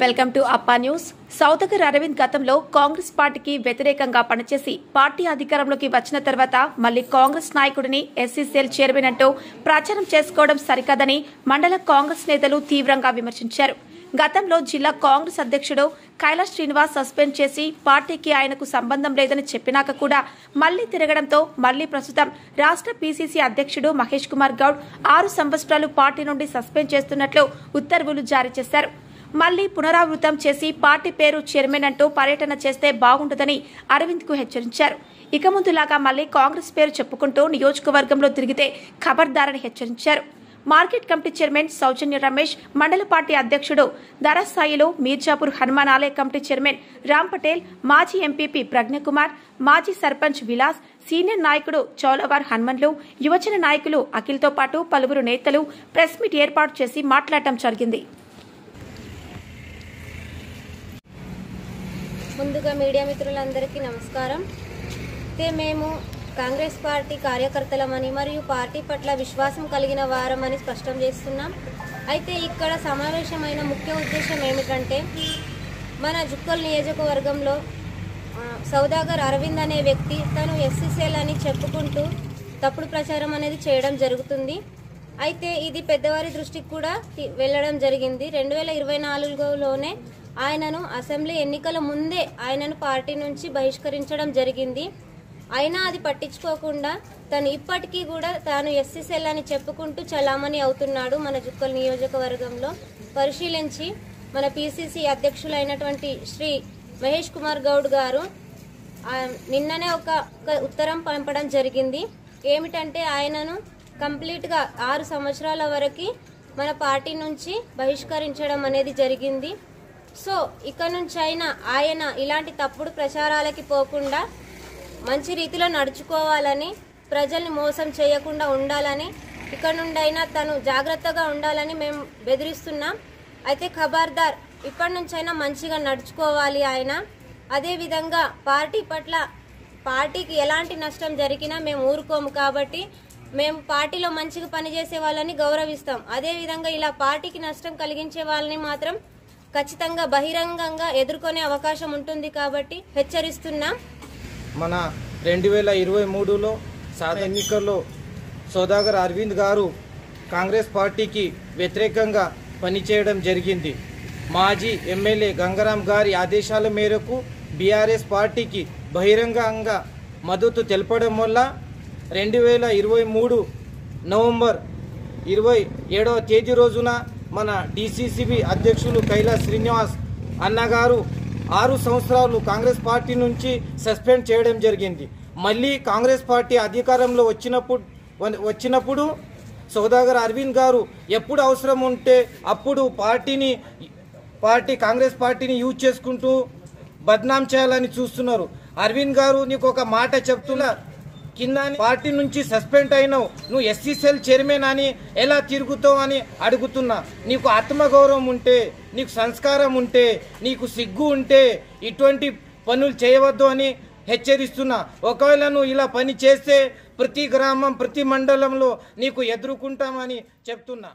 Welcome to అప్పా news. సౌదగర్ Arvind గతంలో కాంగ్రెస్ పార్టీకి వ్యతిరేకంగా పనిచేసి పార్టీ అధికారంలోకి వచ్చిన తర్వాత మళ్లీ కాంగ్రెస్ నాయకుడిని ఎస్సీ సెల్ చైర్మన్ అంటూ ప్రచారం చేసుకోవడం సరికాదని మండల కాంగ్రెస్ నేతలు తీవ్రంగా విమర్శించారు. గతంలో జిల్లా కాంగ్రెస్ అధ్యక్షుడు కైలాష్ శ్రీనివాస్ సస్పెండ్ చేసి పార్టీకి ఆయనకు సంబంధం లేదని చెప్పినాక కూడా మళ్లీ తిరగడంతో మళ్లీ ప్రస్తుతం రాష్ట్ర పీసీసీ అధ్యక్షుడు మహేష్ కుమార్ గౌడ్ 6 సంవత్సరాలు పార్టీ నుండి సస్పెండ్ చేస్తున్నట్లు ఉత్తర్వులు జారీ చేశారు. మళ్లీ పునరావృతం చేసి పార్టీ పేరు చైర్మన్ అంటూ పర్యటన చేస్తే బాగుంటుందని అరవింద్ కు హెచ్చరించారు. ఇక ముందులాగా మళ్లీ కాంగ్రెస్ పేరు చెప్పుకుంటూ నియోజకవర్గంలో తిరిగితే ఖబర్దారని హెచ్చరించారు. మార్కెట్ కమిటీ చైర్మన్ సౌజన్య రమేష్, మండల పార్టీ అధ్యక్షుడు ధరస్థాయిలో మీర్జాపూర్ హనుమాన్ ఆలయ కమిటీ చైర్మన్ రామ్ పటేల్, మాజీ ఎంపీపీ ప్రజ్ఞకుమార్, మాజీ సర్పంచ్ విలాస్, సీనియర్ నాయకుడు చౌలవార్ హనుమన్లు, యువజన నాయకులు అఖిల్తో పాటు పలువురు నేతలు ప్రెస్ మీట్ ఏర్పాటు చేసి మాట్లాడటం జరిగింది. ముందుగా మీడియా మిత్రులందరికీ నమస్కారం. అయితే మేము కాంగ్రెస్ పార్టీ కార్యకర్తలమని మరియు పార్టీ పట్ల విశ్వాసం కలిగిన వారమని స్పష్టం చేస్తున్నాం. అయితే ఇక్కడ సమావేశమైన ముఖ్య ఉద్దేశం ఏమిటంటే మన జుక్కల్ నియోజకవర్గంలో సౌదాగర్ అరవింద్ అనే వ్యక్తి తను ఎస్సీసీఎల్ అని చెప్పుకుంటూ తప్పుడు ప్రచారం అనేది చేయడం జరుగుతుంది. అయితే ఇది పెద్దవారి దృష్టికి కూడా వెళ్ళడం జరిగింది. 2024లోనే ఆయనను అసెంబ్లీ ఎన్నికల ముందే ఆయనను పార్టీ నుంచి బహిష్కరించడం జరిగింది. అయినా అది పట్టించుకోకుండా తను ఇప్పటికీ కూడా తాను ఎస్సీసీఎల్ అని చెప్పుకుంటూ చలామణి అవుతున్నాడు. మన జుక్కల్ నియోజకవర్గంలో పరిశీలించి మన పీసీసీ అధ్యక్షులైనటువంటి శ్రీ మహేష్ కుమార్ గౌడ్ గారు నిన్ననే ఒక ఉత్తరం పంపడం జరిగింది. ఏమిటంటే ఆయనను కంప్లీట్గా 6 సంవత్సరాల వరకు మన పార్టీ నుంచి బహిష్కరించడం అనేది జరిగింది. సో ఇక నుంచి అయినా ఆయన ఇలాంటి తప్పుడు ప్రచారాలకి పోకుండా మంచి రీతిలో నడుచుకోవాలని, ప్రజల్ని మోసం చేయకుండా ఉండాలని, ఇక నుండి అయినా తను జాగ్రత్తగా ఉండాలని మేము బెదిరిస్తున్నాం. అయితే ఖబర్దార్, ఇప్పటి నుంచైనా మంచిగా నడుచుకోవాలి ఆయన. అదేవిధంగా పార్టీ పట్ల పార్టీకి ఎలాంటి నష్టం జరిగినా మేము ఊరుకోము. కాబట్టి మేము పార్టీలో మంచిగా పనిచేసే వాళ్ళని గౌరవిస్తాం. అదేవిధంగా ఇలా పార్టీకి నష్టం కలిగించే వాళ్ళని మాత్రం ఖచ్చితంగా బహిరంగంగా ఎదుర్కొనే అవకాశం ఉంటుంది. కాబట్టి హెచ్చరిస్తున్నాం. మన 2023లో సాధారణ ఎన్నికల్లో సౌదాగర్ అరవింద్ గారు కాంగ్రెస్ పార్టీకి వ్యతిరేకంగా పనిచేయడం జరిగింది. మాజీ ఎమ్మెల్యే గంగారాం గారి ఆదేశాల మేరకు బీఆర్ఎస్ పార్టీకి బహిరంగంగా మద్దతు తెలపడం వల్ల 2023 నవంబర్ 27వ తేదీ రోజున మన డీసీసీబీ అధ్యక్షులు కైలాష్ శ్రీనివాస్ అన్నగారు 6 సంవత్సరాలు కాంగ్రెస్ పార్టీ నుంచి సస్పెండ్ చేయడం జరిగింది. మళ్ళీ కాంగ్రెస్ పార్టీ అధికారంలో వచ్చినప్పుడు సౌదాగర్ అరవింద్ గారు ఎప్పుడు అవసరం ఉంటే అప్పుడు కాంగ్రెస్ పార్టీని యూజ్ చేసుకుంటూ బద్నాం చేయాలని చూస్తున్నారు. అరవింద్ గారు నీకు ఒక మాట చెప్తున్నా, కింద పార్టీ నుంచి సస్పెండ్ అయినావు, నువ్వు ఎస్సీసీఎల్ చైర్మన్ అని ఎలా తిరుగుతావు అని అడుగుతున్నా. నీకు ఆత్మగౌరవం ఉంటే, నీకు సంస్కారం ఉంటే, నీకు సిగ్గు ఉంటే ఇటువంటి పనులు చేయవద్దు అని హెచ్చరిస్తున్నా. ఒకవేళ నువ్వు ఇలా పని చేస్తే ప్రతి గ్రామం, ప్రతి మండలంలో నీకు ఎదుర్కొంటామని చెప్తున్నా.